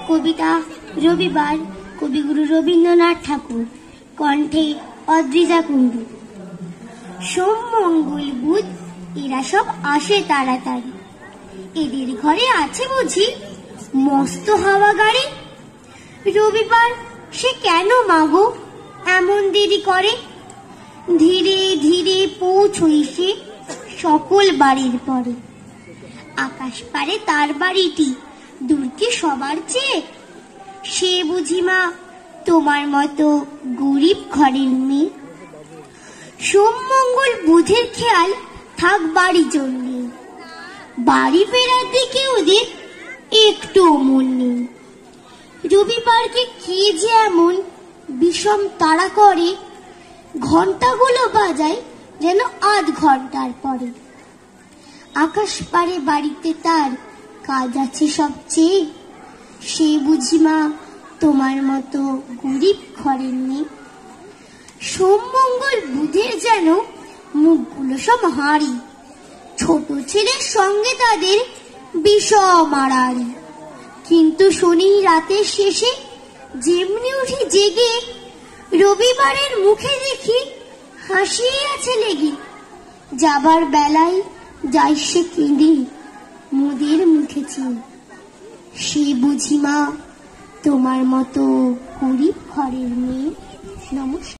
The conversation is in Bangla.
কবিতা রবিবার, কবিগুরু রবীন্দ্রনাথ ঠাকুর, কণ্ঠে অদ্রিজা কুণ্ডু। সোম মঙ্গল বুধ এরা সব আসে তাড়াতাড়ি, এদের ঘরে আছে বুঝি মস্ত হাওয়া গাড়ি। রবিবার সে কেন মাগো এমন দেরি করে, ধীরে ধীরে পৌঁছই সে সকল বাড়ির পরে। আকাশ পারে তার বাড়িটি দূর কি সবার চেয়ে, সে বুঝি মা তোমার মতো গরিব ঘরের মেয়ে। সোম মঙ্গল বুধের খেয়াল থাক বাড়ি জন্যে, বাড়ি ফেরার দিকে ওদের একটু মন নেই। রবিবারকে কে যে এমন বিষম তাড়া করে, ঘন্টাগুলো বাজায় যেন আধ ঘন্টার পরে। আকাশ পারে বাড়িতে তার কাজ আছে সবচেয়ে, সে বুঝি মা তোমার মতো গরিব ঘরের মেয়ে। সোম মঙ্গল বুধের যেন মুখগুলো সব হাঁড়ি, ছোট ছেলের সঙ্গে তাদের বিষম আড়াআড়ি। কিন্তু শনি রাতের শেষে যেমনি উঠি জেগে, রবিবারের মুখে দেখি হাসি আছে লেগে। যাবার বেলায় যাই সে কেঁদে মোদের মুখে চেয়ে, সে বুঝি মা তোমার মতো গরিব ঘরের মেয়ে। নমস্কার।